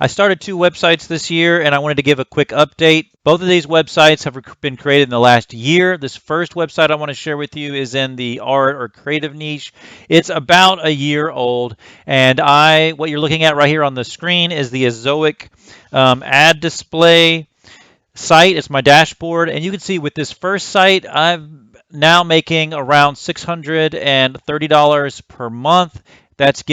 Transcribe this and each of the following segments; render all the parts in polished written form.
I started two websites this year and I wanted to give a quick update. Both of these websites have been created in the last year. This first website I want to share with you is in the art or creative niche. It's about a year old, and what you're looking at right here on the screen is the Ezoic ad display site. It's my dashboard, and you can see with this first site, I'm now making around $630 per month. That's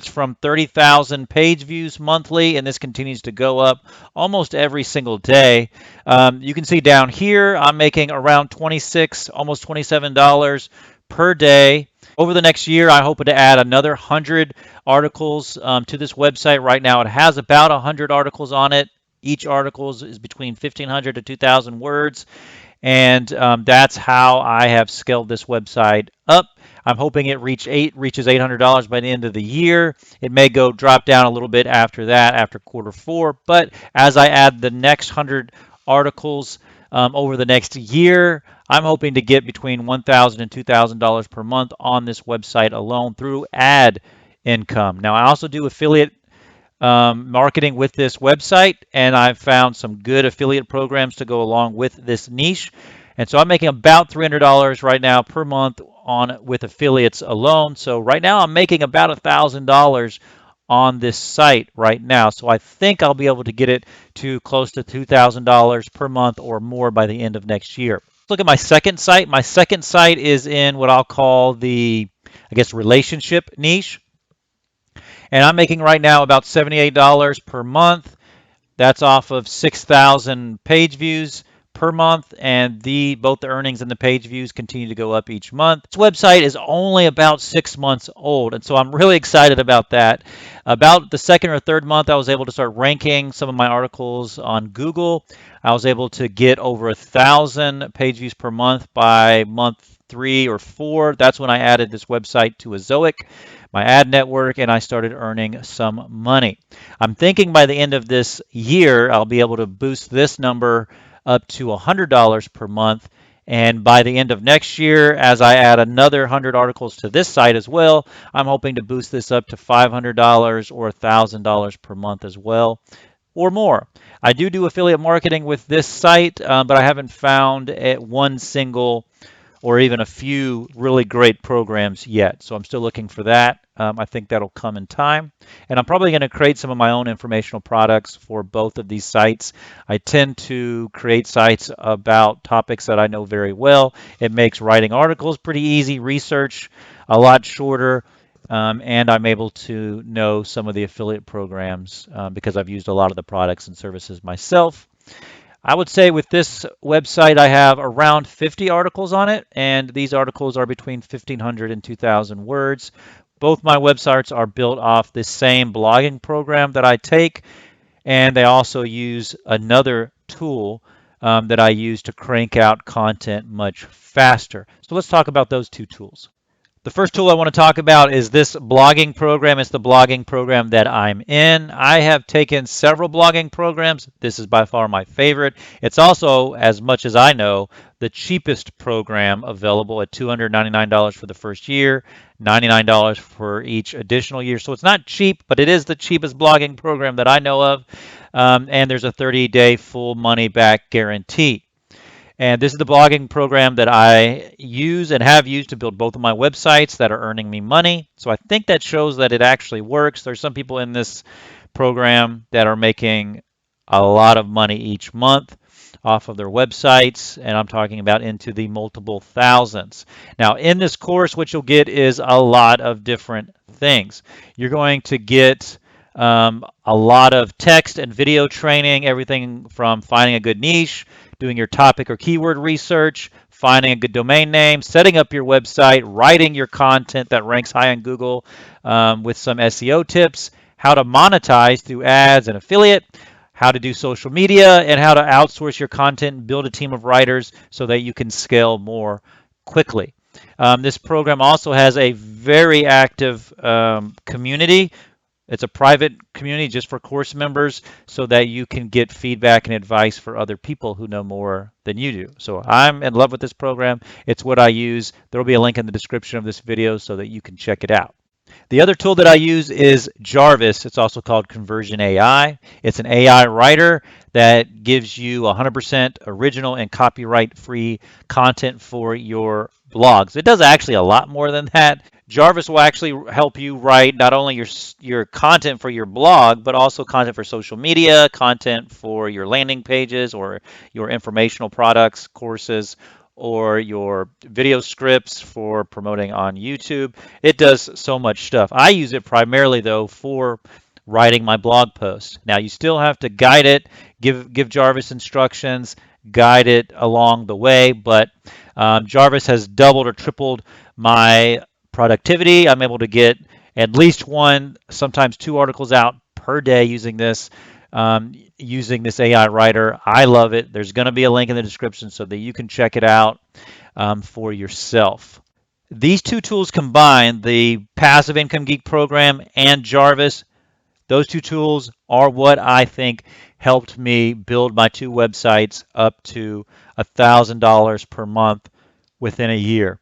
from 30,000 page views monthly, and this continues to go up almost every single day. You can see down here, I'm making around 26, almost $27 per day. Over the next year, I hope to add another 100 articles to this website. Right now, it has about 100 articles on it. Each article is between 1,500 to 2,000 words, and that's how I have scaled this website up. I'm hoping it reaches $800 by the end of the year. It may drop down a little bit after that, after Q4, but as I add the next 100 articles over the next year, I'm hoping to get between $1,000 and $2,000 per month on this website alone through ad income. Now, I also do affiliate marketing with this website, and I've found some good affiliate programs to go along with this niche. And so I'm making about $300 right now per month with affiliates alone. So right now I'm making about $1,000 on this site right now. So I think I'll be able to get it to close to $2,000 per month or more by the end of next year. Let's look at my second site. My second site is in what I'll call the, relationship niche. And I'm making right now about $78 per month. That's off of 6,000 page views per month, and both the earnings and the page views continue to go up each month. This website is only about 6 months old, and so I'm really excited about that. About the second or third month, I was able to start ranking some of my articles on Google. I was able to get over 1,000 page views per month by month 3 or 4. That's when I added this website to Ezoic, my ad network, and I started earning some money. I'm thinking by the end of this year, I'll be able to boost this number up to $100 per month. And by the end of next year, as I add another 100 articles to this site as well, I'm hoping to boost this up to $500 or $1,000 per month as well, or more. I do affiliate marketing with this site, but I haven't found one single or even a few really great programs yet. So I'm still looking for that. I think that'll come in time. And I'm probably going to create some of my own informational products for both of these sites. I tend to create sites about topics that I know very well. It makes writing articles pretty easy, research a lot shorter, and I'm able to know some of the affiliate programs because I've used a lot of the products and services myself. I would say with this website, I have around 50 articles on it, and these articles are between 1,500 and 2,000 words. Both my websites are built off the same blogging program that I take, and they also use another tool that I use to crank out content much faster. So let's talk about those two tools. The first tool I want to talk about is this blogging program. It's the blogging program that I'm in. I have taken several blogging programs. This is by far my favorite. It's also, as much as I know, the cheapest program available at $299 for the first year, $99 for each additional year. So it's not cheap, but it is the cheapest blogging program that I know of. And there's a 30-day full money back guarantee. And this is the blogging program that I use and have used to build both of my websites that are earning me money. So I think that shows that it actually works. There's some people in this program that are making a lot of money each month off of their websites, and I'm talking about into the multiple thousands. Now, in this course, what you'll get is a lot of different things. You're going to get a lot of text and video training, everything from finding a good niche, doing your topic or keyword research, finding a good domain name, setting up your website, writing your content that ranks high on Google with some SEO tips, how to monetize through ads and affiliate, how to do social media, and how to outsource your content and build a team of writers so that you can scale more quickly. This program also has a very active community. It's a private community just for course members so that you can get feedback and advice for other people who know more than you do. So I'm in love with this program. It's what I use. There will be a link in the description of this video so that you can check it out. The other tool that I use is Jarvis. It's also called Conversion AI. It's an AI writer that gives you 100% original and copyright-free content for your blogs. It does actually a lot more than that. Jarvis will actually help you write not only your content for your blog, but also content for social media, content for your landing pages or your informational products, courses, or your video scripts for promoting on YouTube. It does so much stuff. I use it primarily though for writing my blog posts. Now you still have to guide it, give Jarvis instructions, guide it along the way, but Jarvis has doubled or tripled my productivity. I'm able to get at least one, sometimes two articles out per day using this AI writer. I love it. There's going to be a link in the description so that you can check it out for yourself. These two tools combined, the Passive Income Geek program and Jarvis, those two tools are what I think helped me build my two websites up to $1,000 per month within a year.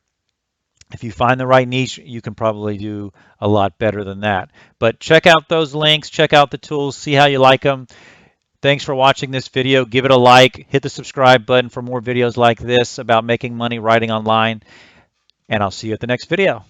If you find the right niche, you can probably do a lot better than that. But check out those links, check out the tools, see how you like them. Thanks for watching this video. Give it a like, hit the subscribe button for more videos like this about making money writing online, and I'll see you at the next video.